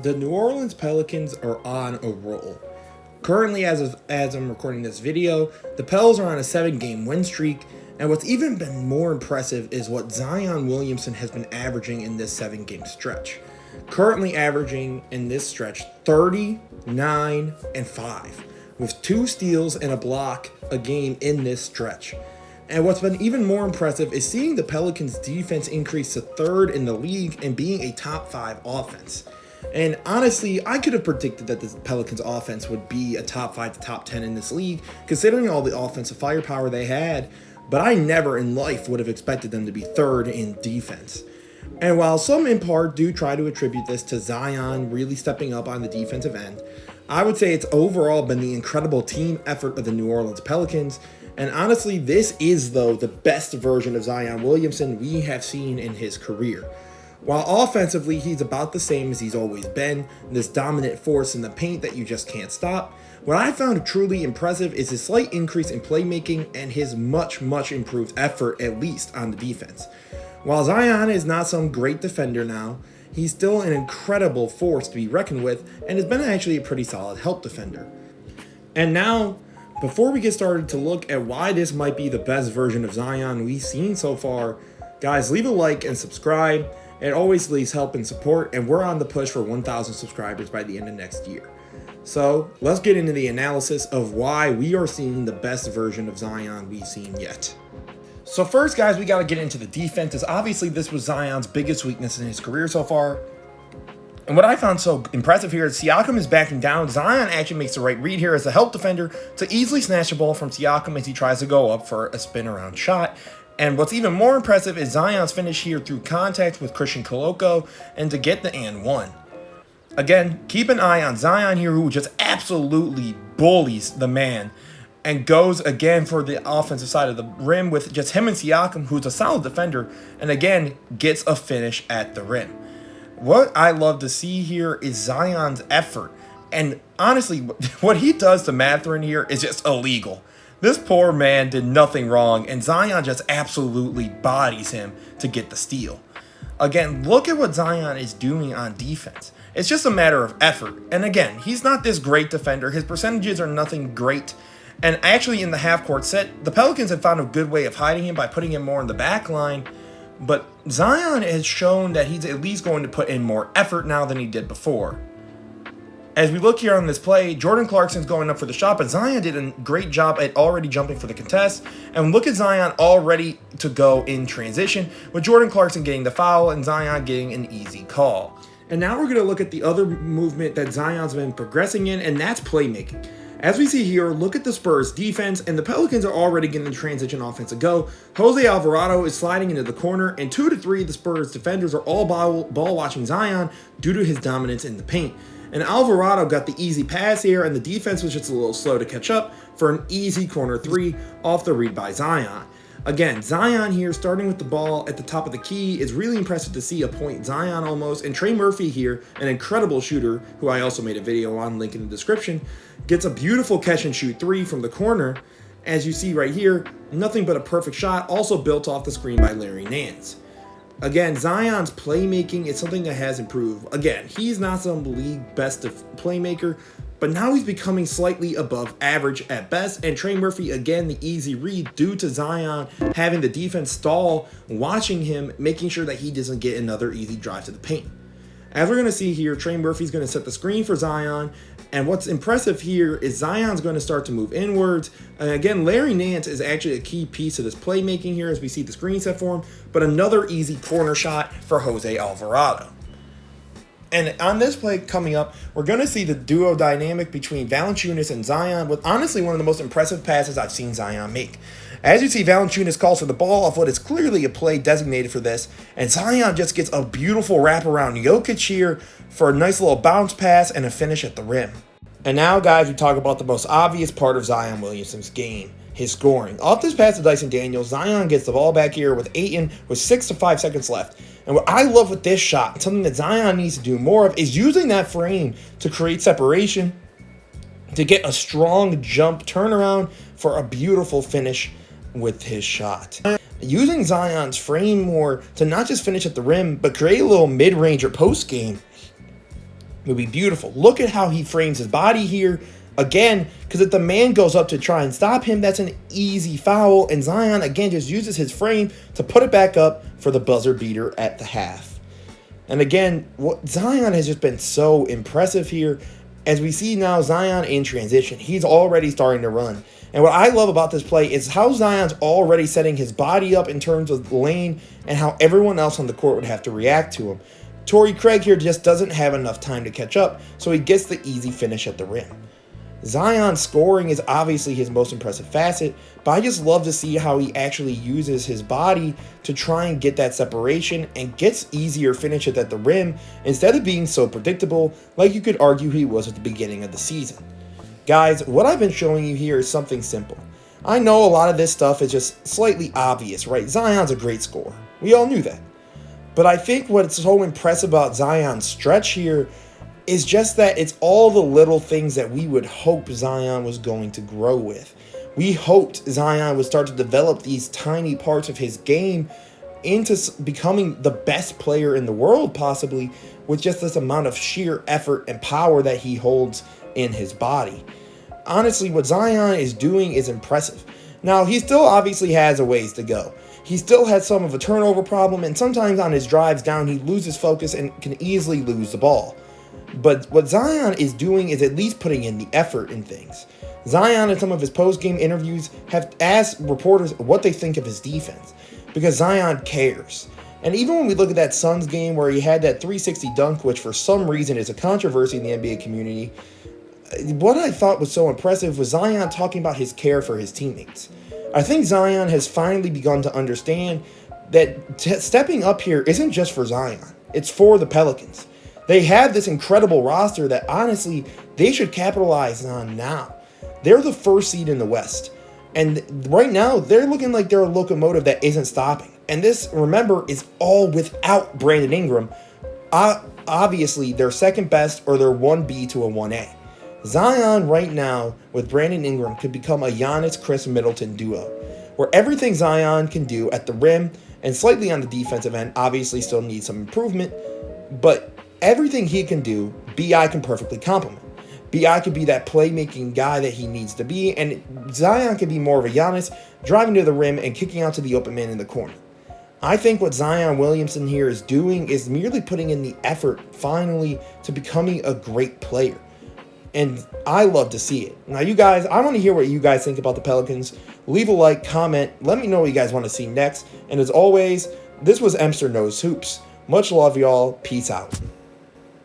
The New Orleans Pelicans are on a roll. Currently, as I'm recording this video, the Pels are on a 7-game win streak, and what's even been more impressive is what Zion Williamson has been averaging in this 7-game stretch. Currently averaging in this stretch 39 and 5, with 2 steals and a block a game in this stretch. And what's been even more impressive is seeing the Pelicans' defense increase to 3rd in the league and being a top 5 offense. And honestly, I could have predicted that the Pelicans offense would be a top 5 to top 10 in this league, considering all the offensive firepower they had, but I never in life would have expected them to be 3rd in defense. And while some in part do try to attribute this to Zion really stepping up on the defensive end, I would say it's overall been the incredible team effort of the New Orleans Pelicans. And honestly, this is, though, the best version of Zion Williamson we have seen in his career. While offensively, he's about the same as he's always been, this dominant force in the paint that you just can't stop. What I found truly impressive is his slight increase in playmaking and his much improved effort, at least on the defense. While Zion is not some great defender now, he's still an incredible force to be reckoned with and has been actually a pretty solid help defender. And now, before we get started to look at why this might be the best version of Zion we've seen so far, guys, leave a like and subscribe. It always leaves help and support, and we're on the push for 1,000 subscribers by the end of next year. So let's get into the analysis of why we are seeing the best version of Zion we've seen yet. So first, guys, we got to get into the defense, as obviously this was Zion's biggest weakness in his career so far. And what I found so impressive here is Siakam is backing down. Zion actually makes the right read here as a help defender to easily snatch the ball from Siakam as he tries to go up for a spin around shot. And what's even more impressive is Zion's finish here through contact with Christian Koloko and to get the and one. Again, keep an eye on Zion here, who just absolutely bullies the man and goes again for the offensive side of the rim with just him and Siakam, who's a solid defender, and again gets a finish at the rim. What I love to see here is Zion's effort. And honestly, what he does to Mathurin here is just illegal. This poor man did nothing wrong, and Zion just absolutely bodies him to get the steal. Again, look at what Zion is doing on defense. It's just a matter of effort. And again, he's not this great defender. His percentages are nothing great. And actually, in the half-court set, the Pelicans have found a good way of hiding him by putting him more in the back line. But Zion has shown that he's at least going to put in more effort now than he did before. As we look here on this play, Jordan Clarkson's going up for the shot, but Zion did a great job at already jumping for the contest. And look at Zion already to go in transition, with Jordan Clarkson getting the foul and Zion getting an easy call. And now we're going to look at the other movement that Zion's been progressing in, and that's playmaking. As we see here, look at the Spurs defense, and the Pelicans are already getting the transition offense a go. Jose Alvarado is sliding into the corner, and 2 to 3 the Spurs defenders are all ball watching Zion due to his dominance in the paint. And Alvarado got the easy pass here, and the defense was just a little slow to catch up for an easy corner 3 off the read by Zion. Again, Zion here starting with the ball at the top of the key is really impressive to see, a point Zion almost. And Trey Murphy here, an incredible shooter, who I also made a video on, link in the description, gets a beautiful catch and shoot 3 from the corner. As you see right here, nothing but a perfect shot, also built off the screen by Larry Nance. Again, Zion's playmaking is something that has improved. Again, he's not some league best playmaker, but now he's becoming slightly above average at best. And Trey Murphy, again, the easy read due to Zion having the defense stall, watching him, making sure that he doesn't get another easy drive to the paint. As we're going to see here, Trey Murphy's going to set the screen for Zion. And what's impressive here is Zion's going to start to move inwards. And again, Larry Nance is actually a key piece of this playmaking here as we see the screen set for him. But another easy corner shot for Jose Alvarado. And on this play coming up, we're going to see the duo dynamic between Valanciunas and Zion with honestly one of the most impressive passes I've seen Zion make. As you see, Valanciunas calls for the ball off what is clearly a play designated for this, and Zion just gets a beautiful wraparound Jokic here for a nice little bounce pass and a finish at the rim. And now, guys, we talk about the most obvious part of Zion Williamson's game, his scoring. Off this pass to Dyson Daniels, Zion gets the ball back here with Ayton with 6 to 5 seconds left. And what I love with this shot, something that Zion needs to do more of, is using that frame to create separation, to get a strong jump turnaround for a beautiful finish with his shot. Using Zion's frame more to not just finish at the rim, but create a little mid-range or post game would be beautiful. Look at how he frames his body here. Again, because if the man goes up to try and stop him, that's an easy foul. And Zion, again, just uses his frame to put it back up for the buzzer beater at the half. And again, Zion has just been so impressive here. As we see now, Zion in transition. He's already starting to run. And what I love about this play is how Zion's already setting his body up in terms of the lane and how everyone else on the court would have to react to him. Torrey Craig here just doesn't have enough time to catch up, so he gets the easy finish at the rim. Zion's scoring is obviously his most impressive facet, but I just love to see how he actually uses his body to try and get that separation and gets easier finishes at the rim instead of being so predictable like you could argue he was at the beginning of the season. Guys, what I've been showing you here is something simple. I know a lot of this stuff is just slightly obvious, right? Zion's a great scorer. We all knew that. But I think what's so impressive about Zion's stretch here is just that it's all the little things that we would hope Zion was going to grow with. We hoped Zion would start to develop these tiny parts of his game into becoming the best player in the world, possibly, with just this amount of sheer effort and power that he holds in his body. Honestly, what Zion is doing is impressive. Now, he still obviously has a ways to go. He still has some of a turnover problem, and sometimes on his drives down, he loses focus and can easily lose the ball. But what Zion is doing is at least putting in the effort in things. Zion, in some of his post-game interviews, have asked reporters what they think of his defense, because Zion cares. And even when we look at that Suns game where he had that 360 dunk, which for some reason is a controversy in the NBA community, what I thought was so impressive was Zion talking about his care for his teammates. I think Zion has finally begun to understand that stepping up here isn't just for Zion, it's for the Pelicans. They have this incredible roster that honestly they should capitalize on now. They're the first seed in the West. And right now they're looking like they're a locomotive that isn't stopping. And this, remember, is all without Brandon Ingram. Obviously, they're second best or they're 1B to a 1A. Zion right now with Brandon Ingram could become a Giannis-Chris Middleton duo, where everything Zion can do at the rim and slightly on the defensive end obviously still needs some improvement, but everything he can do, BI can perfectly complement. BI could be that playmaking guy that he needs to be, and Zion could be more of a Giannis, driving to the rim and kicking out to the open man in the corner. I think what Zion Williamson here is doing is merely putting in the effort finally to becoming a great player. And I love to see it. Now, you guys, I want to hear what you guys think about the Pelicans. Leave a like, comment, let me know what you guys want to see next. And as always, this was Emster Knows Hoops. Much love, y'all. Peace out.